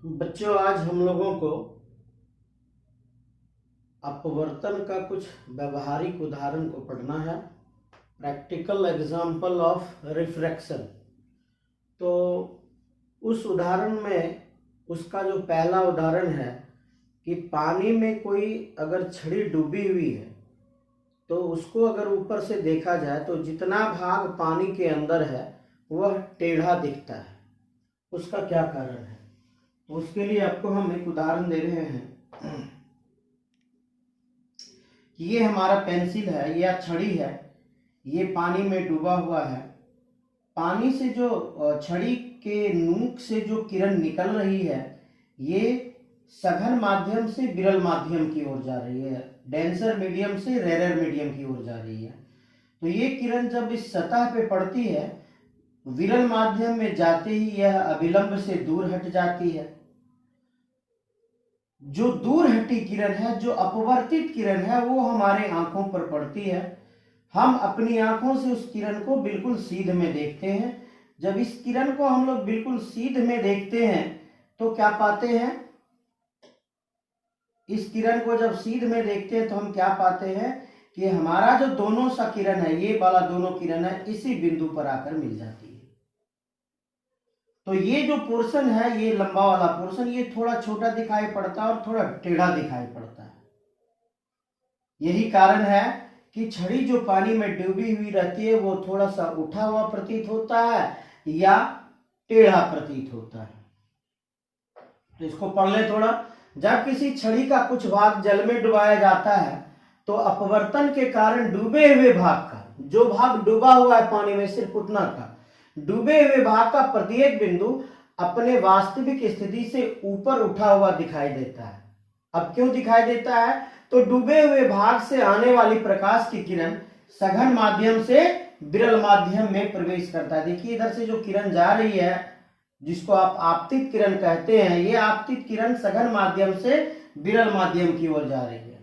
बच्चों, आज हम लोगों को अपवर्तन का कुछ व्यवहारिक उदाहरण को पढ़ना है। Practical example of refraction. तो उस उदाहरण में उसका जो पहला उदाहरण है कि पानी में कोई अगर छड़ी डूबी हुई है तो उसको अगर ऊपर से देखा जाए तो जितना भाग पानी के अंदर है वह टेढ़ा दिखता है। उसका क्या कारण है? तो उसके लिए आपको हम एक उदाहरण दे रहे हैं। ये हमारा पेंसिल है या छड़ी है, ये पानी में डूबा हुआ है। पानी से जो छड़ी के नोक से जो किरण निकल रही है ये सघन माध्यम से विरल माध्यम की ओर जा रही है, डेंसर मीडियम से रेरर मीडियम की ओर जा रही है। तो ये किरण जब इस सतह पे पड़ती है, विरल माध्यम में जाते ही यह अविलंब से दूर हट जाती है। जो दूर हटी किरण है, जो अपवर्तित किरण है, वो हमारे आंखों पर पड़ती है। हम अपनी आंखों से उस किरण को बिल्कुल सीध में देखते हैं। जब इस किरण को हम लोग बिल्कुल सीध में देखते हैं तो क्या पाते हैं? इस किरण को जब सीध में देखते हैं तो हम क्या पाते हैं कि हमारा जो दोनों सा किरण है, ये वाला दोनों किरण है, इसी बिंदु पर आकर मिल जाती है। तो ये जो पोर्शन है, ये लंबा वाला पोर्शन, ये थोड़ा छोटा दिखाई पड़ता है और थोड़ा टेढ़ा दिखाई पड़ता है। यही कारण है कि छड़ी जो पानी में डूबी हुई रहती है वो थोड़ा सा उठा हुआ प्रतीत होता है या टेढ़ा प्रतीत होता है। तो इसको पढ़ ले थोड़ा। जब किसी छड़ी का कुछ भाग जल में डुबाया जाता है तो अपवर्तन के कारण डूबे हुए भाग का, जो भाग डूबा हुआ है पानी में, सिर्फ उतना का, डूबे हुए भाग का प्रत्येक बिंदु अपने वास्तविक स्थिति से ऊपर उठा हुआ दिखाई देता है। अब क्यों दिखाई देता है? तो डूबे हुए भाग से आने वाली प्रकाश की किरण सघन माध्यम से विरल माध्यम में प्रवेश करता है। देखिए इधर से जो किरण जा रही है, जिसको आप आपतित किरण कहते हैं, ये आपतित किरण सघन माध्यम से विरल माध्यम की ओर जा रही है,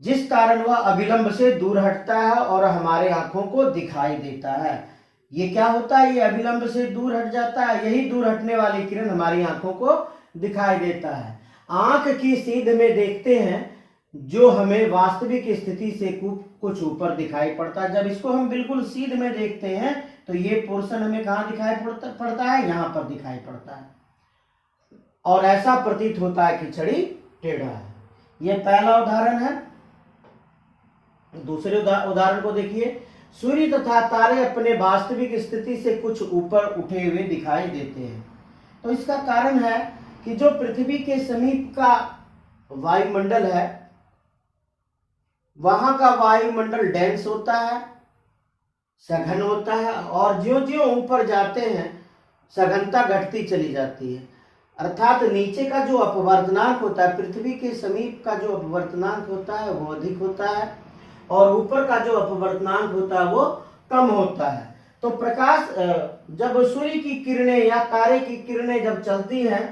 जिस कारण वह अविलंब से दूर हटता है और हमारे आंखों को दिखाई देता है। ये क्या होता है? ये अविलंब से दूर हट जाता है। यही दूर हटने वाली किरण हमारी आंखों को दिखाई देता है। आंख की सीध में देखते हैं जो हमें वास्तविक स्थिति से कुछ ऊपर दिखाई पड़ता है। जब इसको हम बिल्कुल सीध में देखते हैं तो ये पोर्शन हमें कहाँ दिखाई पड़ता है? यहाँ पर दिखाई पड़ता है और ऐसा प्रतीत होता है कि छड़ी टेढ़ा है। यह पहला उदाहरण है। दूसरे उदाहरण को देखिए। सूर्य तथा तारे अपने वास्तविक स्थिति से कुछ ऊपर उठे हुए दिखाई देते हैं। तो इसका कारण है कि जो पृथ्वी के समीप का वायुमंडल है, वहां का वायुमंडल डेंस होता है, सघन होता है, और ज्यों ज्यों ऊपर जाते हैं सघनता घटती चली जाती है। अर्थात नीचे का जो अपवर्तनांक होता है, पृथ्वी के समीप का जो अपवर्तनांक होता है वो अधिक होता है और ऊपर का जो अपवर्तनांक होता है वो कम होता है। तो प्रकाश, जब सूर्य की किरणें या तारे की किरणें जब चलती हैं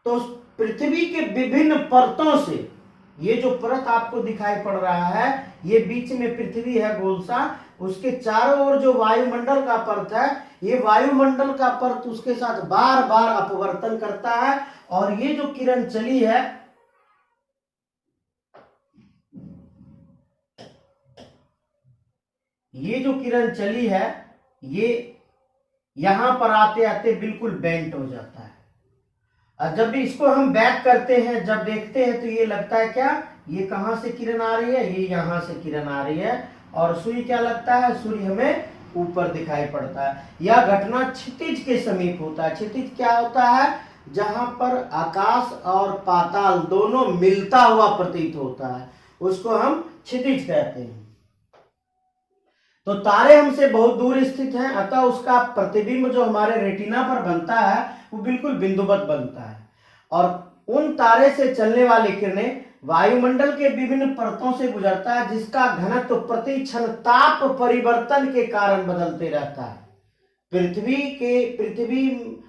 तो पृथ्वी के विभिन्न परतों से, ये जो परत आपको दिखाई पड़ रहा है, ये बीच में पृथ्वी है गोल सा, उसके चारों ओर जो वायुमंडल का परत है, ये वायुमंडल का परत उसके साथ बार बार अपवर्तन करता है। और ये जो किरण चली है, ये जो किरण चली है, ये यहां पर आते आते बिल्कुल बेंट हो जाता है। और जब भी इसको हम बैक करते हैं, जब देखते हैं, तो ये लगता है क्या, ये कहां से किरण आ रही है? ये यहां से किरण आ रही है। और सूर्य क्या लगता है? सूर्य हमें ऊपर दिखाई पड़ता है। यह घटना क्षितिज के समीप होता है। क्षितिज क्या होता है? जहां पर आकाश और पाताल दोनों मिलता हुआ प्रतीत होता है, उसको हम क्षितिज कहते हैं। तो तारे हमसे बहुत दूर स्थित हैं, अतः उसका प्रतिबिंब जो हमारे रेटिना पर बनता है वो बिल्कुल बिंदुवत बनता है। और उन तारे से चलने वाली किरणें वायुमंडल के विभिन्न परतों से गुजरता है, जिसका घनत्व प्रति क्षण ताप परिवर्तन के कारण बदलते रहता है। पृथ्वी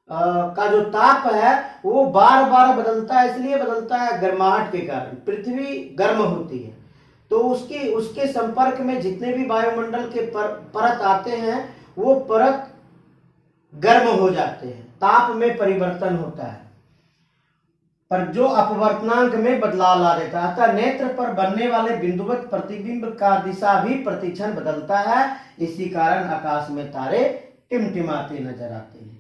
का जो ताप है वो बार बार बदलता है। इसलिए बदलता है गर्माहट के कारण। पृथ्वी गर्म होती है तो उसके संपर्क में जितने भी वायुमंडल के परत आते हैं, वो परत गर्म हो जाते हैं, ताप में परिवर्तन होता है, पर जो अपवर्तनांक में बदलाव ला देता है। अतः नेत्र पर बनने वाले बिंदुवत प्रतिबिंब का दिशा भी प्रतिक्षण बदलता है। इसी कारण आकाश में तारे टिमटिमाते नजर आते हैं।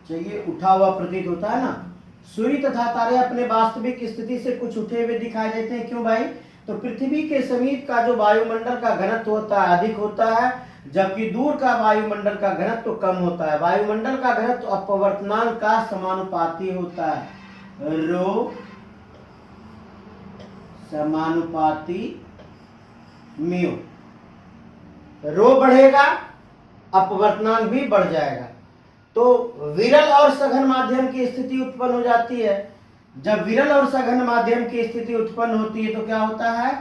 चाहिए उठा हुआ प्रतीत होता है ना। सूर्य तथा तारे अपने वास्तविक स्थिति से कुछ उठे हुए दिखाई देते हैं। क्यों भाई? तो पृथ्वी के समीप का जो वायुमंडल का घनत्व होता है अधिक होता है, जबकि दूर का वायुमंडल का घनत्व कम होता है। वायुमंडल का घनत्व अपवर्तनांक का समानुपाती होता है। रो समानुपाती म्यू। रो बढ़ेगा, अपवर्तनांक भी बढ़ जाएगा, तो विरल और सघन माध्यम की स्थिति उत्पन्न हो जाती है। जब विरल और सघन माध्यम की स्थिति उत्पन्न होती है तो क्या होता है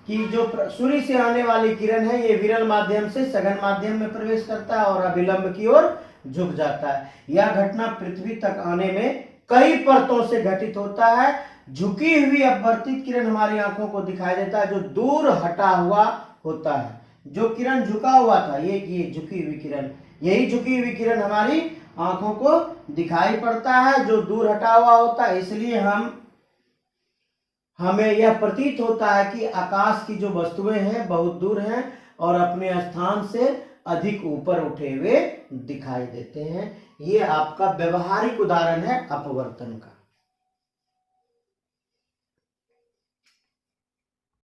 कि जो सूर्य से आने वाली किरण है ये विरल माध्यम से सघन माध्यम में प्रवेश करता है और अभिलंब की ओर झुक जाता है। यह घटना पृथ्वी तक आने में कई परतों से घटित होता है। झुकी हुई अपवर्तित किरण हमारी आंखों को दिखाई देता है जो दूर हटा हुआ होता है। जो किरण झुका हुआ था ये झुकी हुई किरण, यही झुकी हुई किरण हमारी आंखों को दिखाई पड़ता है जो दूर हटा हुआ होता है। इसलिए हमें यह प्रतीत होता है कि आकाश की जो वस्तुएं हैं बहुत दूर हैं और अपने स्थान से अधिक ऊपर उठे हुए दिखाई देते हैं। ये आपका व्यवहारिक उदाहरण है अपवर्तन का।